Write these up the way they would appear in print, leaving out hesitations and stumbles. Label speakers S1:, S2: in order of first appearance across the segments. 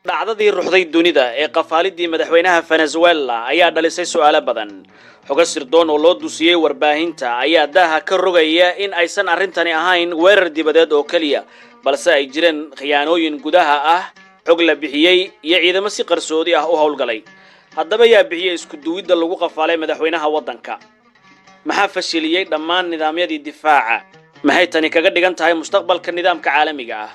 S1: dhacdadii ruuxday dunida ee qafaalidii madaxweynaha Venezuela ayaa dhalisay su'aalo badan. Xogo sirdoon oo loo dusiyay warbaahinta ayaa daaha ka rogaya in aysan arrintani ahayn weerar dibadeed oo kaliya, balse ay jireen khiyaanooyin gudaha ah, xog la bixiyay iyo ciidamo si qarsoodi ah u howlgalay. Haddaba yaa bixiyay isku duwidda lagu qafaalay madaxweynaha waddanka. Maxaa fashiliyay dhammaan nidaamyadii difaaca? Maxay tani kaga dhigan tahay mustaqbalka nidaamka caalamiga ah?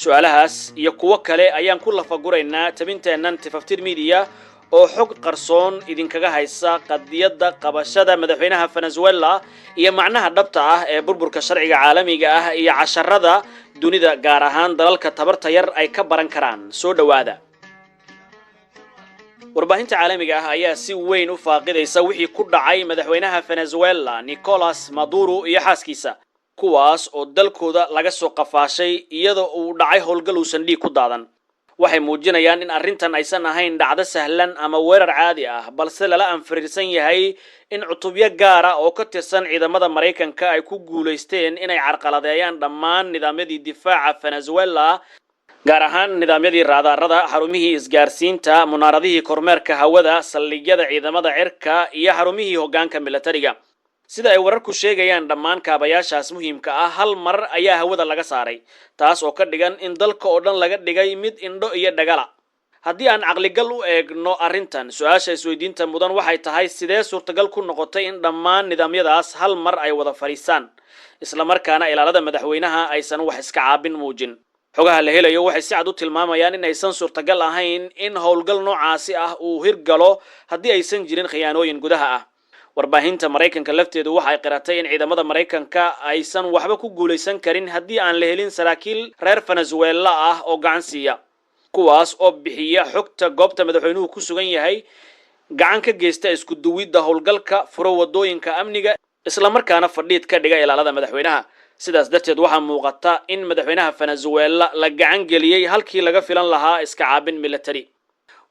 S1: su'aalahaas iyo kuwa kale ayaan ku lafaguraynaa tabinteennan Tifaftir Media oo xog qarsoon idinkaga haysa qadiyadda qabashada madaxweynaha Venezuela iyo macnaha dhabta ah ee burburka sharciga caalamiga ah iyo casharada dunida gaar ahaan dalalka tabarta yar ay ka baran karaan. Soo dhawaada. warbaahinta caalamiga ah ayaa si weyn u faaqidaysa wixii ku dhacay madaxweynaha Venezuela Nicolas Maduro iyo xaaskiisa, kuwaas oo dalkooda laga soo qafaashay iyadoo uu dhacay howlgal uusan dhiig ku daadan. Waxay muujinayaan in arrintan aysan ahayn dhacdo sahlan ama weerar caadi ah, balse lala anfiriirsan yahay in cutubyo gaar ah oo ka tirsan ciidamada Mareykanka ay ku guuleysteen inay carqaladeeyaan dhammaan nidaamyadii difaaca Venezuela, gaar ahaan nidaamyadii raadarada, xarumihii isgaarsiinta, munaaradihii kormeerka hawada, saldhigyada ciidamada cirka iyo xarumihii hoggaanka militariga. sida ay wararku sheegayaan dhammaan kaabayaashaas muhiimka ah hal mar ayaa hawada laga saaray, taas oo ka dhigan in dalka oo dhan laga dhigay mid indho iyo dhagala. haddii aan caqligal u eegno arrintan, su'aasha isweydiinta mudan waxay tahay sidee suurtagal ku noqotay in dhammaan nidaamyadaas hal mar ay wada fadhiistaan, isla markaana ilaalada madaxweynaha aysan wax iska caabin muujin. xogaha la helayo waxay si cad u tilmaamayaan in aysan suurtagal ahayn in howlgal noocaasi ah uu hirgalo haddii aysan jirin khiyaanooyin gudaha ah. warbaahinta Mareykanka lafteedu waxay qiratay in ciidamada Mareykanka aysan waxba ku guuleysan karin haddii aan la helin saraakiil reer Venezuela ah oo gacan siiya, kuwaas oo bixiya xogta goobta madaxweynuhu ku sugan yahay, gacan ka geysta isku duwidda howlgalka, furo wadooyinka amniga, isla markaana fadhiid ka dhiga ilaalada madaxweynaha. sidaas darteed waxaa muuqata in madaxweynaha Venezuela la gacan geliyay halkii laga filan lahaa iska caabin military.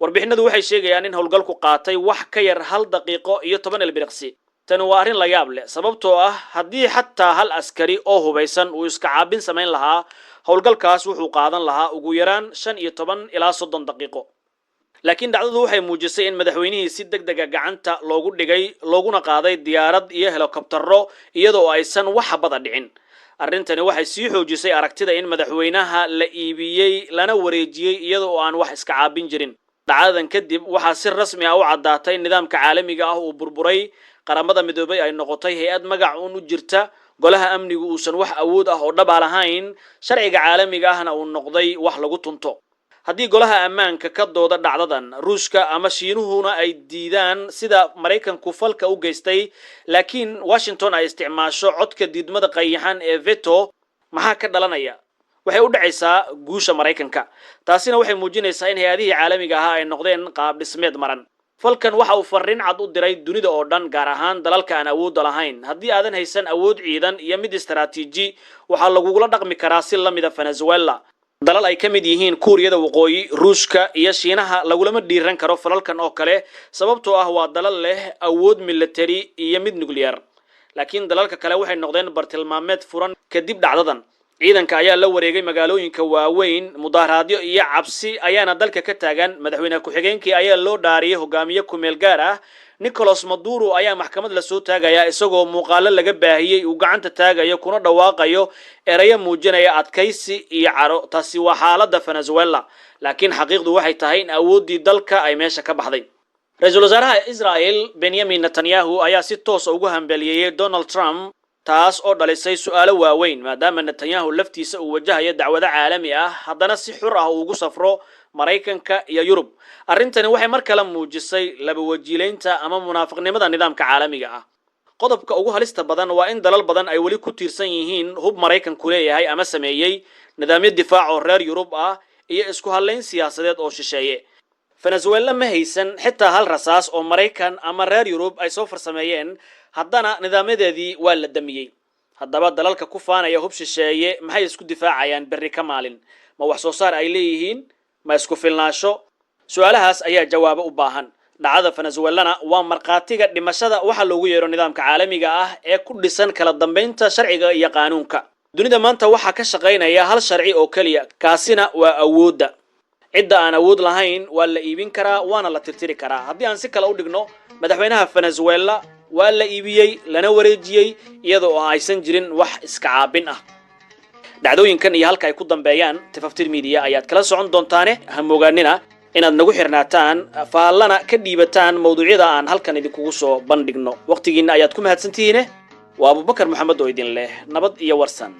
S1: warbixinadu waxay sheegayaan in howlgalku qaatay wax ka yar 1 daqiiqo iyo 10 ilbiriqsi. Tani waa arrin la yaab leh, sababtoo ah haddii xataa hal askari oo hubeysan uu iska caabin samayn lahaa, howlgalkaas wuxuu qaadan lahaa ugu yaraan 15 ilaa 30 daqiiqo. laakiin dhacdadu waxay muujisay in madaxweynihii si degdeg ah gacanta loogu dhigay, looguna qaaday diyaarad iyo helikobtaro iyadoo aysan wax bada dhicin. arrintani waxay sii xoojisay aragtida in madaxweynaha la iibiyay lana wareejiyay iyadoo aan wax iska caabin jirin. dhacdadan kadib waxaa si rasmi ah u caddaatay nidaamka caalamiga ah uu burburay, qaramada midoobay ay noqotay hay'ad magac u jirta, golaha amnigu uusan wax awood ah oo dhab lahayn, sharciga caalamiga ahna uu noqday wax lagu tunto. haddii golaha ammaanka ka dooda dhacdadan, Ruushka ama Shiinuhuna ay diidaan sida Mareykanku falka u geystay, laakiin Washington ay isticmaasho codka diidmada qayaxan ee veto, maxaa ka dhalanaya? waxay u dhacaysaa guusha Mareykanka. taasina waxay muujinaysaa in hay'adihii caalamiga ah ay noqdeen qaab dhismeed maran. falkan waxa uu fariin cad u diray dunida oo dhan, gaar ahaan dalalka aan awood lahayn. haddii aadan haysan awood ciidan iyo mid istaraatiiji, waxaa lagugula dhaqmi karaa si la mid ah Venezuela. dalal ay ka mid yihiin Kuuriyada Waqooyi, Ruushka iyo Shiinaha lagulama dhiiran karo falalkan oo kale, sababtoo ah waa dalal leh awood military iyo mid nuclear. laakiin dalalka kale waxay noqdeen bartilmaameed furan kadib dhacdadan. ciidanka ayaa la wareegay magaalooyinka waaweyn, mudaharaadyo iyo cabsi ayaana dalka ka taagan. madaxweyne ku-xigeenkii ayaa loo dhaariyay hogaamiye ku meel gaar ah. Nicolas Maduro ayaa maxkamad la soo taagaya isagoo muuqaalo laga baahiyay uu gacanta taagayo kuna dhawaaqayo erayo muujinaya adkaysi iyo caro. taasi waa xaaladda Venezuela, laakiin xaqiiqdu waxay tahay in awoodii dalka ay meesha ka baxday. ra'iisul wasaaraha Israel Benjamin Netanyahu ayaa si toos ah ugu hambeliyay Donald Trump, taas oo dhalisay su'aalo waaweyn maadaama Netanyahu laftiisa uu wajahayo dacwado caalami ah, haddana si xur ah ugu safro Mareykanka iyo Yurub. arrintani waxay mar kale muujisay laba wajiileynta ama munaafiqnimada nidaamka caalamiga ah. qodobka ugu halista badan waa in dalal badan ay weli ku tiirsan yihiin hub Mareykanku leeyahay ama sameeyay nidaamyo difaac oo reer Yurub ah iyo isku halayn siyaasadeed oo shisheeye. Venezuela ma haysan xitaa hal rasaas oo Mareykan ama reer Yurub ay soo farsameeyeen, haddana nidaamyadeedii waa la damiyay. haddaba dalalka ku faanaya hub shisheeye maxay isku difaacayaan berri ka maalin? ma wax soo saar ay leeyihiin? ma isku filnaansho? su'aalahaas ayaa jawaabo u baahan. dhacdada Venezuelana waa marqaatiga dhimashada waxa loogu yeero nidaamka caalamiga ah ee ku dhisan kala dambeynta sharciga iyo qaanuunka. dunida maanta waxa ka shaqeynaya hal sharci oo kaliya, kaasina waa awoodda. cidda aan awood lahayn waa la iibin karaa waana la tirtiri karaa haddii aan si kale u dhigno madaxweynaha Venezuela waa la iibiyey lana wareejiyey iyadoo aysan jirin wax iska caabin ah dhacdooyinkan iyo halka ay ku dambeeyaan Tifaftir Media ayaad kala socon doontaane ha moogaanina inaad nagu xirnaataan faallana ka dhiibataan mawduucyada aan halkan idinkugu soo bandhigno waqtigiina ayaad ku mahadsantihiin waa Abubakar Maxamed oo idin leh nabad iyo warsan